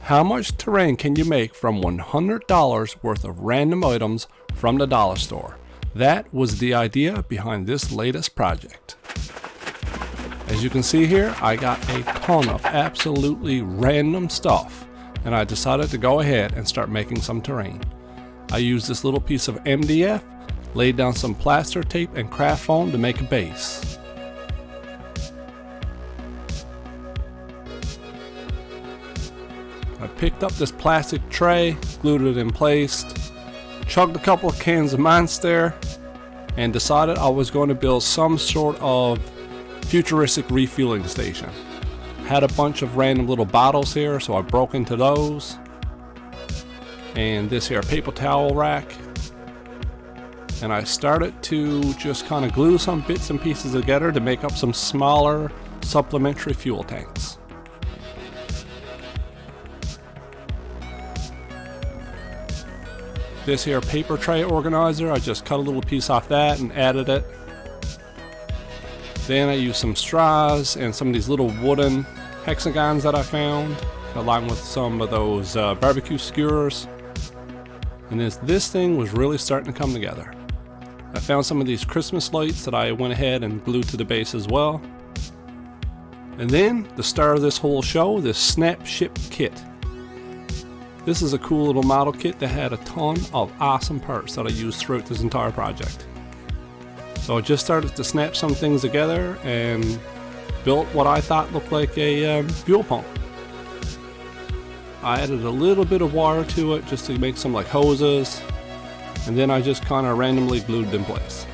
How much terrain can you make from $100 worth of random items from the dollar store? That was the idea behind this latest project. As you can see here, I got a ton of absolutely random stuff, and I decided to go ahead and start making some terrain. I used this little piece of MDF, laid down some plaster tape and craft foam to make a base. I picked up this plastic tray, glued it in place, chugged a couple of cans of Monster, and decided I was going to build some sort of futuristic refueling station. Had a bunch of random little bottles here, so I broke into those. And this here paper towel rack. And I started to just kind of glue some bits and pieces together to make up some smaller supplementary fuel tanks. This here paper tray organizer, I just cut a little piece off that and added it. Then I used some straws and some of these little wooden hexagons that I found, along with some of those barbecue skewers. And this thing was really starting to come together. I found some of these Christmas lights that I went ahead and glued to the base as well. And then the star of this whole show, this Snap Ship kit. This is a cool little model kit that had a ton of awesome parts that I used throughout this entire project. So I just started to snap some things together and built what I thought looked like a fuel pump. I added a little bit of wire to it just to make some like hoses, and then I just kind of randomly glued it in place.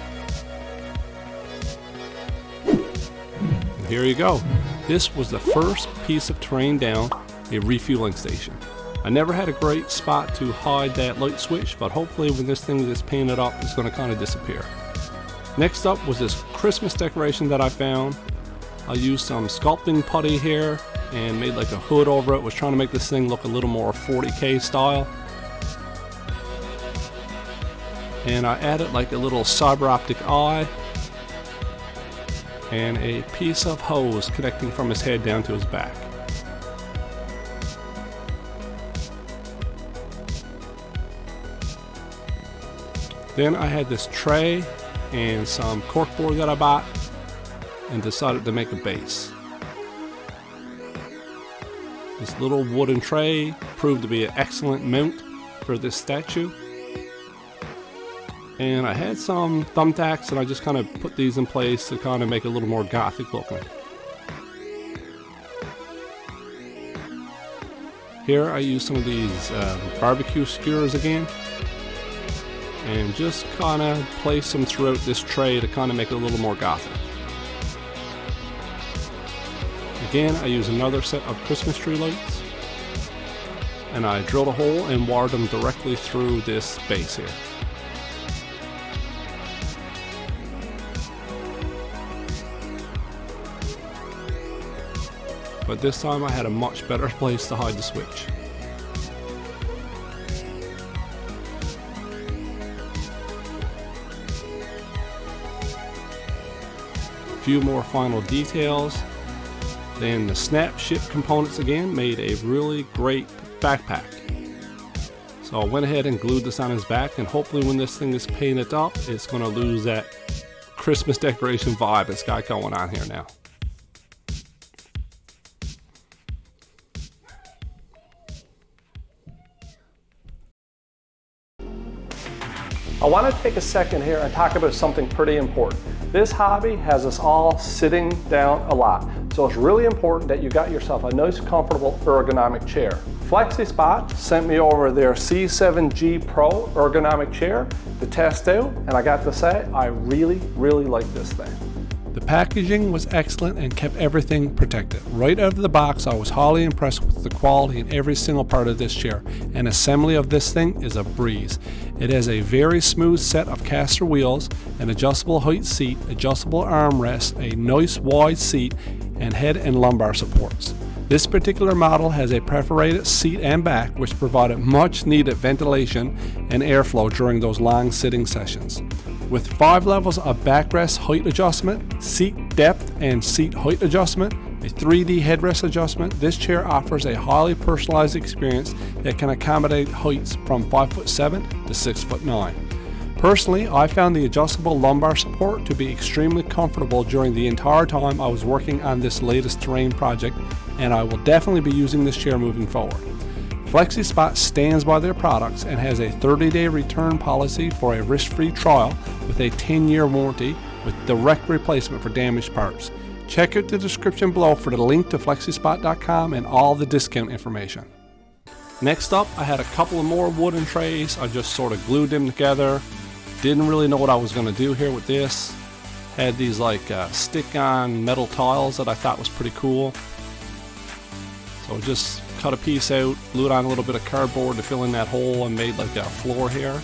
And here you go. This was the first piece of terrain down a refueling station. I never had a great spot to hide that light switch, but hopefully when this thing is painted up, it's going to kind of disappear. Next up was this Christmas decoration that I found. I used some sculpting putty here and made like a hood over it. Was trying to make this thing look a little more 40k style. And I added like a little cyber optic eye and a piece of hose connecting from his head down to his back. Then I had this tray and some corkboard that I bought and decided to make a base. This little wooden tray proved to be an excellent mount for this statue. And I had some thumbtacks and I just kind of put these in place to kind of make it a little more gothic looking. Here I used some of these barbecue skewers again, and just kind of place them throughout this tray to kind of make it a little more gothic. Again, I use another set of Christmas tree lights, and I drilled a hole and wired them directly through this base here. But this time I had a much better place to hide the switch. Few more final details. Then the Snap Ship components again made a really great backpack. So I went ahead and glued this on his back, and hopefully when this thing is painted up, it's going to lose that Christmas decoration vibe it's got going on here now. I want to take a second here and talk about something pretty important. This hobby has us all sitting down a lot, so it's really important that you got yourself a nice, comfortable ergonomic chair. FlexiSpot sent me over their C7G Pro ergonomic chair to test out, and I got to say, I really like this thing. The packaging was excellent and kept everything protected. Right out of the box, I was highly impressed with the quality in every single part of this chair, and assembly of this thing is a breeze. It has a very smooth set of caster wheels, an adjustable height seat, adjustable armrest, a nice wide seat, and head and lumbar supports. This particular model has a perforated seat and back, which provided much needed ventilation and airflow during those long sitting sessions. With 5 levels of backrest height adjustment, seat depth and seat height adjustment, A 3D headrest adjustment, this chair offers a highly personalized experience that can accommodate heights from 5'7" to 6'9". Personally, I found the adjustable lumbar support to be extremely comfortable during the entire time I was working on this latest terrain project, and I will definitely be using this chair moving forward. FlexiSpot stands by their products and has a 30-day return policy for a risk-free trial with a 10-year warranty with direct replacement for damaged parts. Check out the description below for the link to FlexiSpot.com and all the discount information. Next up, I had a couple of more wooden trays. I just sort of glued them together. Didn't really know what I was going to do here with this. Had these like stick-on metal tiles that I thought was pretty cool. So just cut a piece out, glued on a little bit of cardboard to fill in that hole, and made like a floor here.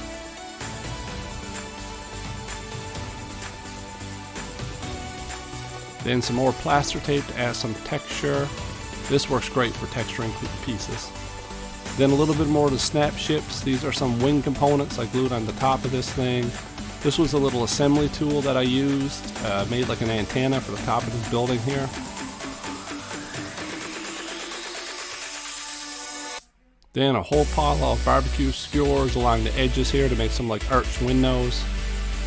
Then some more plaster tape to add some texture. This works great for texturing pieces. Then a little bit more of the snap ships. These are some wing components I glued on the top of this thing. This was a little assembly tool that I used, made like an antenna for the top of this building here. Then a whole pile of barbecue skewers along the edges here to make some like arched windows.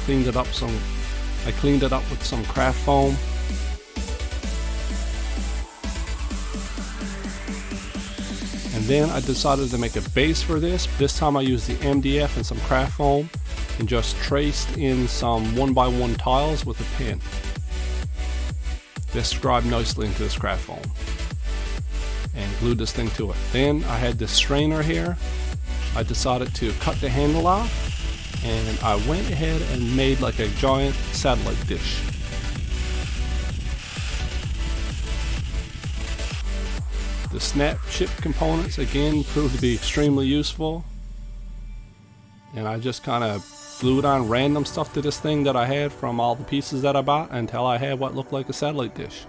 I cleaned it up with some craft foam. And then I decided to make a base for this. This time I used the MDF and some craft foam and just traced in some 1x1 tiles with a pin. This scribed nicely into this craft foam and glued this thing to it. Then I had this strainer here. I decided to cut the handle off, and I went ahead and made like a giant satellite dish. The snap ship components again proved to be extremely useful, and I just kind of glued on random stuff to this thing that I had from all the pieces that I bought until I had what looked like a satellite dish.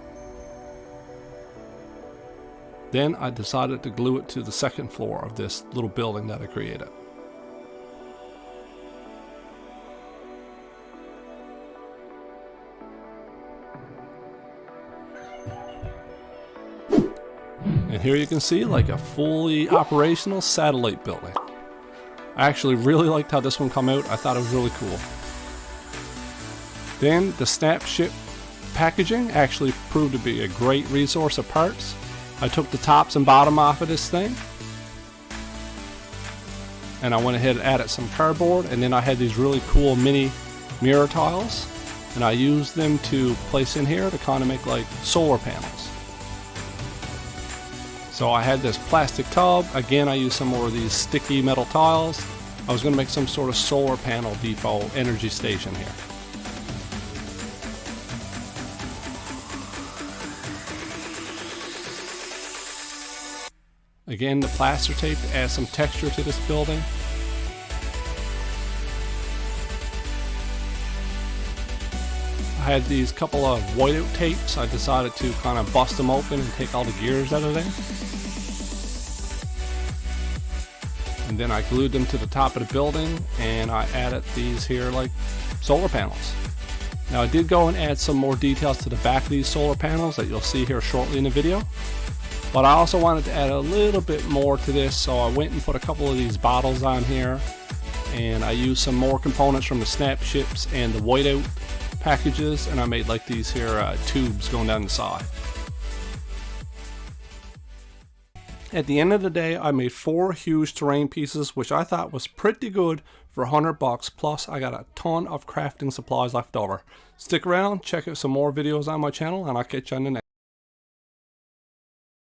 Then I decided to glue it to the second floor of this little building that I created. And here you can see like a fully operational satellite building. I actually really liked how this one came out. I thought it was really cool. Then the snap ship packaging actually proved to be a great resource of parts. I took the tops and bottom off of this thing, and I went ahead and added some cardboard, and then I had these really cool mini mirror tiles, and I used them to place in here to kind of make like solar panels. So I had this plastic tub. Again, I used some more of these sticky metal tiles. I was going to make some sort of solar panel depot energy station here. Again, the plaster tape to add some texture to this building. I had these couple of whiteout tapes. I decided to kind of bust them open and take all the gears out of there. And then I glued them to the top of the building, and I added these here like solar panels. Now I did go and add some more details to the back of these solar panels that you'll see here shortly in the video. But I also wanted to add a little bit more to this, so I went and put a couple of these bottles on here, and I used some more components from the snap ships and the whiteout packages, and I made like these here tubes going down the side. At the end of the day, I made 4 huge terrain pieces, which I thought was pretty good for $100, plus I got a ton of crafting supplies left over. Stick around, check out some more videos on my channel, and I'll catch you on the next.